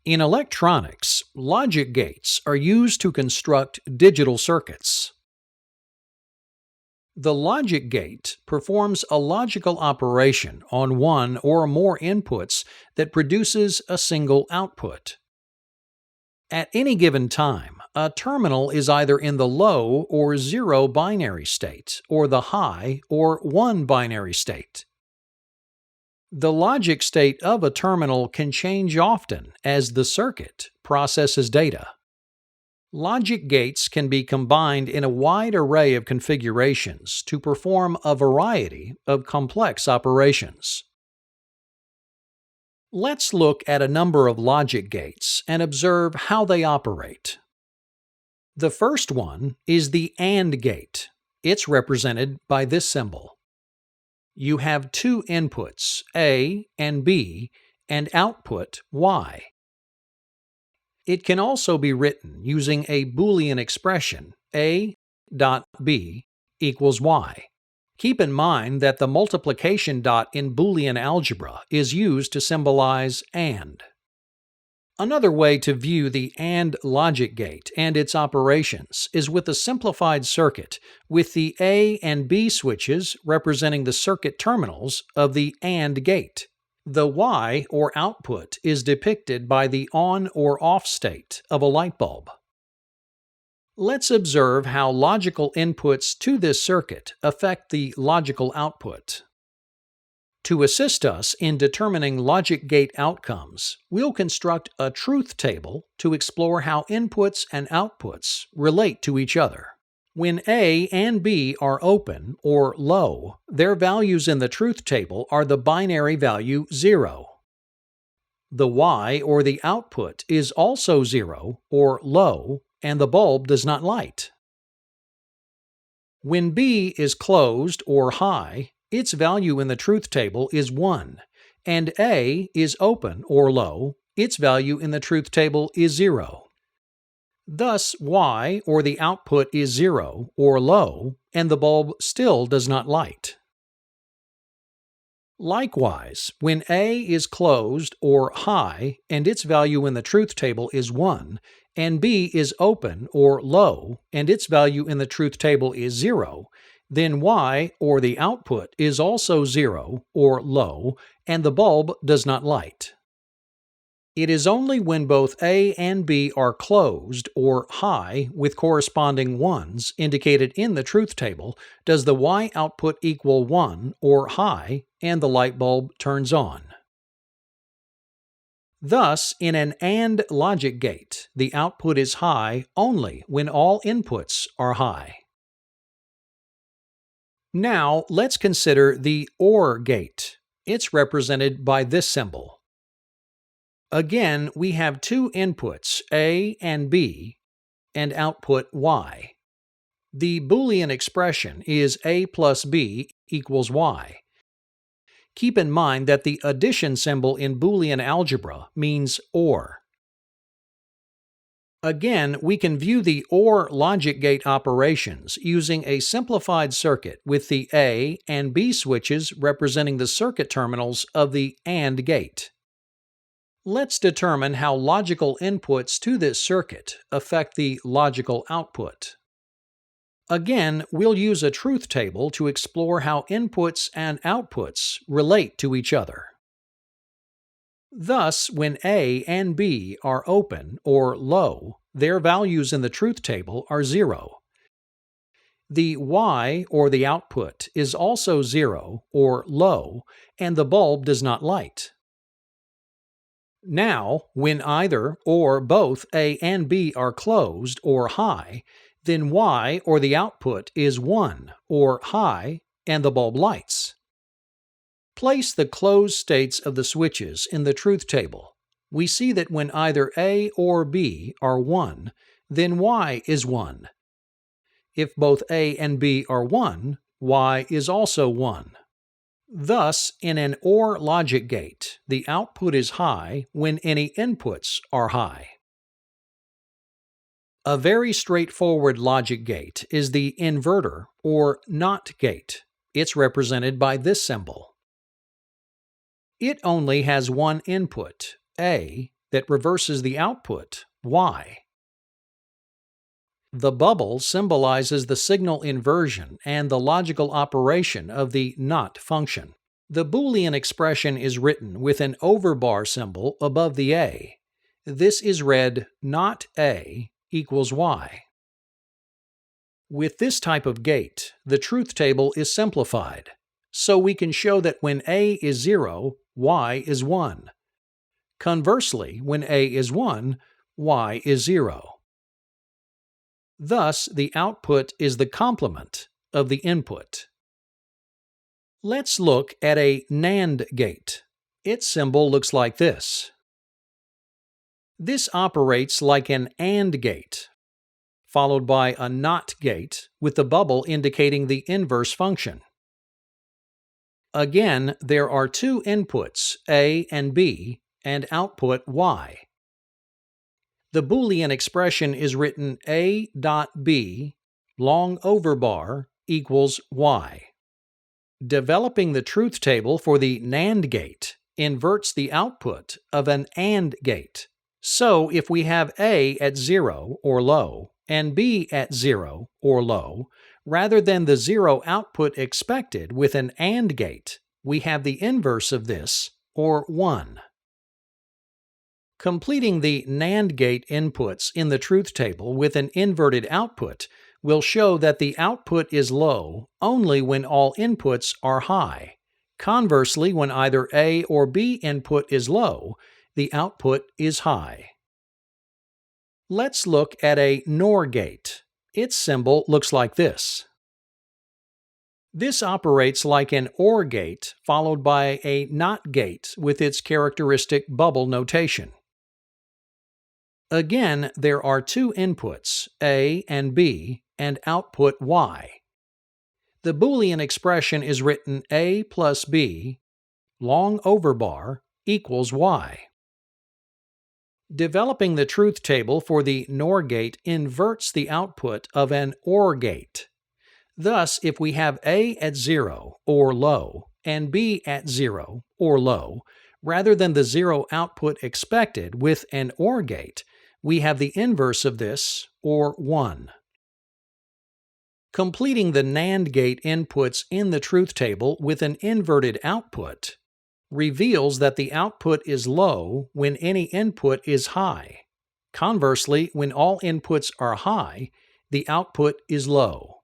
In electronics, logic gates are used to construct digital circuits. The logic gate performs a logical operation on one or more inputs that produces a single output. At any given time, a terminal is either in the low or zero binary state, or the high or one binary state. The logic state of a terminal can change often as the circuit processes data. Logic gates can be combined in a wide array of configurations to perform a variety of complex operations. Let's look at a number of logic gates and observe how they operate. The first one is the AND gate. It's represented by this symbol. You have two inputs, A and B, and output Y. It can also be written using a Boolean expression, A.B equals Y. Keep in mind that the multiplication dot in Boolean algebra is used to symbolize AND. Another way to view the AND logic gate and its operations is with a simplified circuit, with the A and B switches representing the circuit terminals of the AND gate. The Y, or output, is depicted by the on or off state of a light bulb. Let's observe how logical inputs to this circuit affect the logical output. To assist us in determining logic gate outcomes, we'll construct a truth table to explore how inputs and outputs relate to each other. When A and B are open or low, their values in the truth table are the binary value 0. The Y, or the output, is also 0 or low, and the bulb does not light. When B is closed or high, its value in the truth table is 1, and A is open or low, its value in the truth table is 0. Thus, Y, or the output, is 0 or low, and the bulb still does not light. Likewise, when A is closed or high, and its value in the truth table is 1, and B is open or low, and its value in the truth table is 0, then Y, or the output, is also 0 or low, and the bulb does not light. It is only when both A and B are closed or high with corresponding 1s indicated in the truth table does the Y output equal 1 or high and the light bulb turns on. Thus, in an AND logic gate, the output is high only when all inputs are high. Now, let's consider the OR gate. It's represented by this symbol. Again, we have two inputs, A and B, and output Y. The Boolean expression is A plus B equals Y. Keep in mind that the addition symbol in Boolean algebra means OR. Again, we can view the OR logic gate operations using a simplified circuit with the A and B switches representing the circuit terminals of the AND gate. Let's determine how logical inputs to this circuit affect the logical output. Again, we'll use a truth table to explore how inputs and outputs relate to each other. Thus, when A and B are open or low, their values in the truth table are 0. The Y, or the output, is also 0 or low, and the bulb does not light. Now, when either or both A and B are closed or high, then Y, or the output, is 1 or high, and the bulb lights. Place the closed states of the switches in the truth table. We see that when either A or B are 1, then Y is 1. If both A and B are 1, Y is also 1. Thus, in an OR logic gate, the output is high when any inputs are high. A very straightforward logic gate is the inverter, or NOT gate. It's represented by this symbol. It only has one input, A, that reverses the output, Y. The bubble symbolizes the signal inversion and the logical operation of the NOT function. The Boolean expression is written with an overbar symbol above the A. This is read NOT A equals Y. With this type of gate, the truth table is simplified, so we can show that when A is 0, Y is 1. Conversely, when A is 1, Y is 0. Thus, the output is the complement of the input. Let's look at a NAND gate. Its symbol looks like this. This operates like an AND gate, followed by a NOT gate with the bubble indicating the inverse function. Again, there are two inputs, A and B, and output Y. The Boolean expression is written A dot B long overbar equals Y. Developing the truth table for the NAND gate inverts the output of an AND gate. So if we have A at 0 or low and B at 0 or low, rather than the 0 output expected with an AND gate, we have the inverse of this, or 1. Completing the NAND gate inputs in the truth table with an inverted output will show that the output is low only when all inputs are high. Conversely, when either A or B input is low, the output is high. Let's look at a NOR gate. Its symbol looks like this. This operates like an OR gate followed by a NOT gate with its characteristic bubble notation. Again, there are two inputs, A and B, and output Y. The Boolean expression is written A plus B, long overbar, equals Y. Developing the truth table for the NOR gate inverts the output of an OR gate. Thus, if we have A at 0 or low and B at 0 or low, rather than the 0 output expected with an OR gate, we have the inverse of this, or 1. Completing the NAND gate inputs in the truth table with an inverted output reveals that the output is low when any input is high. Conversely, when all inputs are high, the output is low.